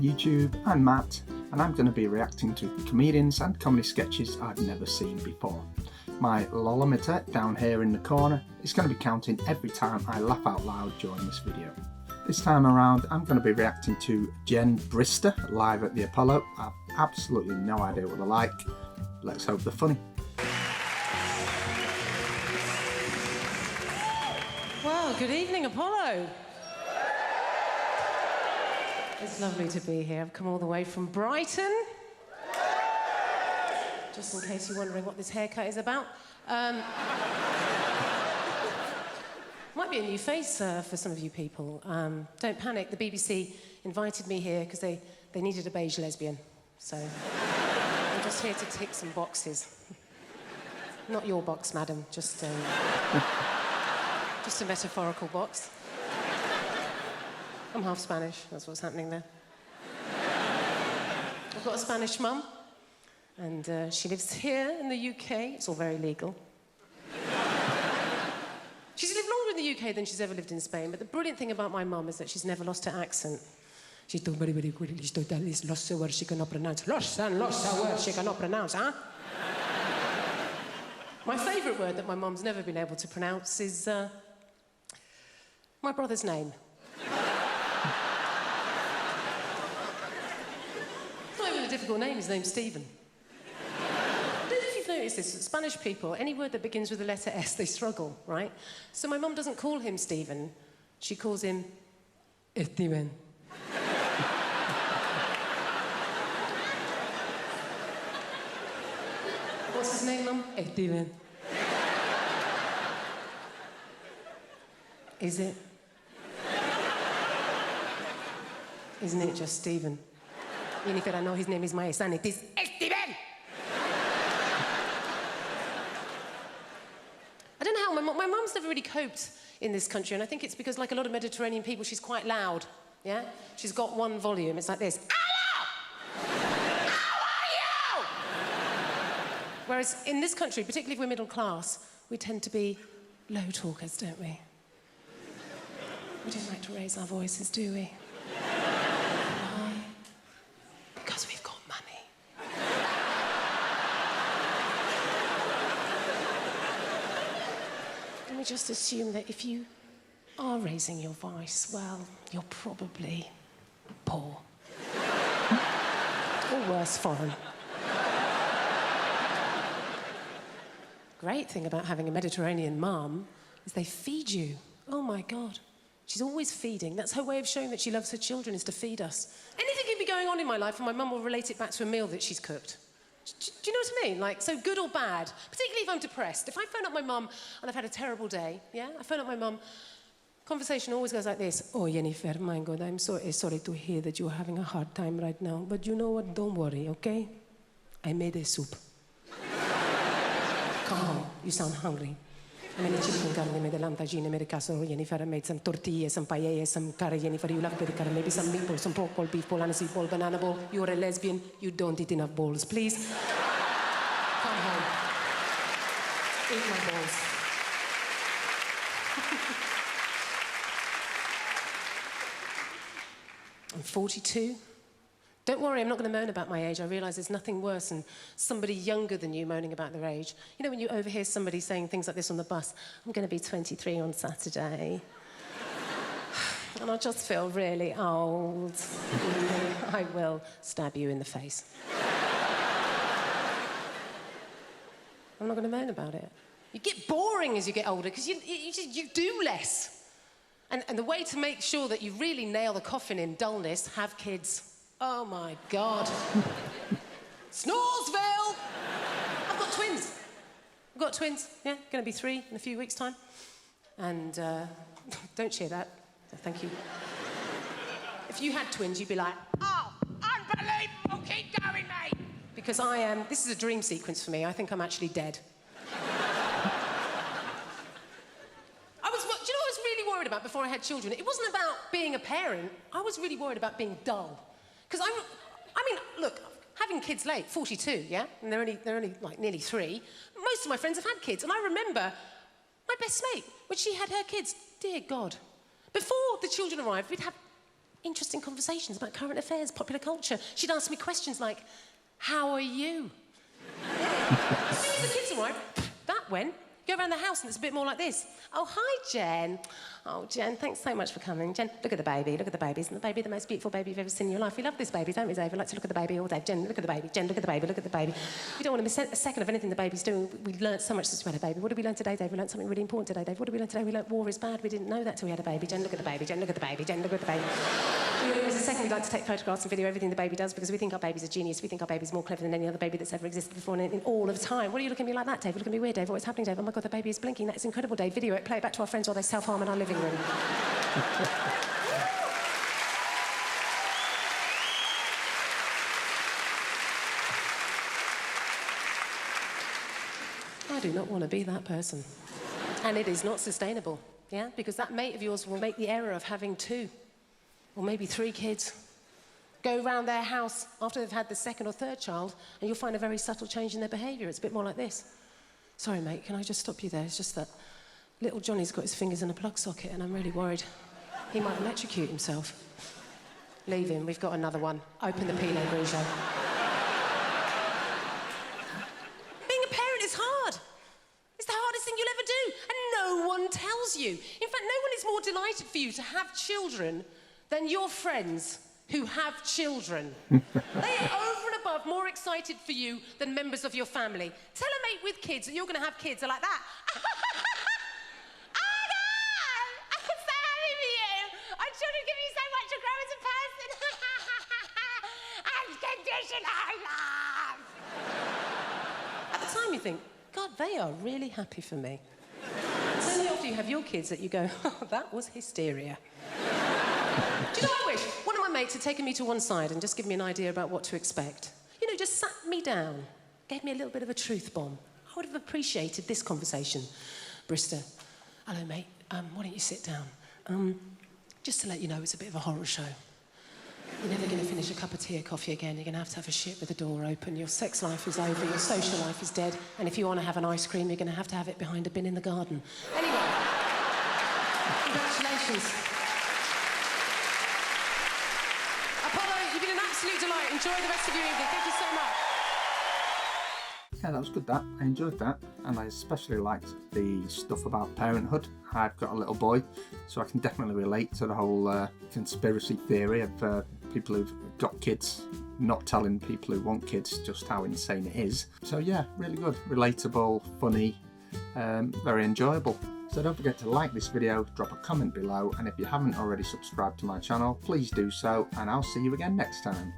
YouTube, I'm Matt, and I'm going to be reacting to comedians and comedy sketches I've never seen before. My lolometer down here in the corner is going to be counting every time I laugh out loud during this video. This time around I'm going to be reacting to Jen Brister live at the Apollo. I've absolutely no idea what they're like. Let's hope they're funny. Well, good evening, Apollo. It's lovely to be here. I've come all the way from Brighton. Just in case you're wondering what this haircut is about. Might be a new face for some of you people. Don't panic, the BBC invited me here because they needed a beige lesbian. So I'm just here to tick some boxes. Not your box, madam, just a metaphorical box. I'm half Spanish, that's what's happening there. I've got a Spanish mum, and she lives here in the UK. It's all very legal. She's lived longer in the UK than she's ever lived in Spain, but the brilliant thing about my mum is that she's never lost her accent. She's done very, very quickly. She's lost the word she cannot pronounce. Lost the word she cannot pronounce, huh? My favourite word that my mum's never been able to pronounce is my brother's name. It's not even a difficult name, his name's Stephen. I don't know if you've noticed this, Spanish people, any word that begins with the letter S, they struggle, right? So my mum doesn't call him Stephen, she calls him Steven. What's his name, Mum? Steven. Is it? Isn't it just Stephen? Jennifer, I know his name is my son. It is Steven! I don't know how, my mum's never really coped in this country, and I think it's because, like a lot of Mediterranean people, she's quite loud, yeah? She's got one volume, it's like this. Hello! How are you? Whereas in this country, particularly if we're middle class, we tend to be low talkers, don't we? We don't like to raise our voices, do we? Why? Because we've got money. Can we just assume that if you are raising your voice, well, you're probably poor. Or worse, foreign. Great thing about having a Mediterranean mum is they feed you. Oh my God. She's always feeding. That's her way of showing that she loves her children, is to feed us. Anything can be going on in my life and my mum will relate it back to a meal that she's cooked. Do you know what I mean? Like, so good or bad, particularly if I'm depressed. If I phone up my mum and I've had a terrible day, yeah? I phone up my mum, conversation always goes like this. Oh, Jennifer, my God, I'm so sorry to hear that you're having a hard time right now. But you know what? Don't worry, okay? I made a soup. Come home. You sound hungry. I made chicken curry, I made a lantagine, I made a casserole, Jennifer, I made some tortillas, some paella, some curry, Jennifer, you love curry, maybe some meatballs, some pork ball, beef ball, aniseed ball, banana ball. You're a lesbian, you don't eat enough balls. Please, come home. Eat my balls. I'm 42. Don't worry, I'm not going to moan about my age. I realise there's nothing worse than somebody younger than you moaning about their age. You know, when you overhear somebody saying things like this on the bus, I'm going to be 23 on Saturday. And I just feel really old. I will stab you in the face. I'm not going to moan about it. You get boring as you get older because you do less. And the way to make sure that you really nail the coffin in dullness, have kids. Oh, my God. Snoresville! I've got twins. I've got twins, yeah, going to be 3 in a few weeks' time. And don't cheer that. Thank you. If you had twins, you'd be like, oh, unbelievable, keep going, mate! Because I am, this is a dream sequence for me. I think I'm actually dead. Do you know what I was really worried about before I had children? It wasn't about being a parent. I was really worried about being dull. Because I mean, look, having kids late, 42, yeah? And they're only like nearly 3. Most of my friends have had kids. And I remember my best mate, when she had her kids, dear God. Before the children arrived, we'd have interesting conversations about current affairs, popular culture. She'd ask me questions like, how are you? As soon as the kids arrive, that went. Go around the house and it's a bit more like this. Oh, hi, Jen. Oh, Jen, thanks so much for coming. Jen, look at the baby, look at the baby. Isn't the baby the most beautiful baby you've ever seen in your life? We love this baby, don't we, Dave? We like to look at the baby all day. Jen, look at the baby. Jen, look at the baby, look at the baby. We don't want to miss a second of anything the baby's doing. We learnt so much since we had a baby. What did we learn today, Dave? We learnt something really important today, Dave. What did we learn today? We learnt war is bad. We didn't know that till we had a baby. Jen, look at the baby. Jen, look at the baby. Jen, look at the baby. We don't miss a second. We like to take photographs and video everything the baby does because we think our baby's a genius. We think our baby's more clever than any other baby that's ever existed before in all of time. What are you looking at me like that, Dave? You're looking at me weird, Dave. What's happening, Dave? Oh my God, the baby is blinking. That's incredible, Dave. Video it, play it back to our friends while they self-harm in our living room. I do not want to be that person. And it is not sustainable, yeah? Because that mate of yours will make the error of having 2 or maybe 3 kids. Go round their house after they've had the 2nd or 3rd child and you'll find a very subtle change in their behaviour. It's a bit more like this. Sorry, mate, can I just stop you there? It's just that little Johnny's got his fingers in a plug socket and I'm really worried he might electrocute himself. Leave him, we've got another one. Open the Pinot Grigio. Being a parent is hard. It's the hardest thing you'll ever do, and no one tells you. In fact, no one is more delighted for you to have children than your friends who have children. They are over and above more excited for you than members of your family. Tell a mate with kids that you're going to have kids. They're like that. Oh, God! I'm so happy for you. Our children give you so much to grow as a person. Unconditional love. At the time, you think, God, they are really happy for me. It's only after you have your kids that you go, oh, that was hysteria. Do you know what I wish? One of my mates had taken me to one side and just given me an idea about what to expect. You know, just sat me down, gave me a little bit of a truth bomb. I would have appreciated this conversation. Brister, hello, mate. Why don't you sit down? Just to let you know, it's a bit of a horror show. You're never going to finish a cup of tea or coffee again. You're going to have a shit with the door open. Your sex life is over. Your social life is dead. And if you want to have an ice cream, you're going to have it behind a bin in the garden. Anyway, congratulations. Apollo, you've been an absolute delight. Enjoy the rest of your evening. Thank you so much. Yeah, that was good, that. I enjoyed that, and I especially liked the stuff about parenthood. I've got a little boy, so I can definitely relate to the whole conspiracy theory of people who've got kids not telling people who want kids just how insane it is. So yeah, really good, relatable, funny, very enjoyable. So don't forget to like this video, drop a comment below, and if you haven't already subscribed to my channel, please do so, and I'll see you again next time.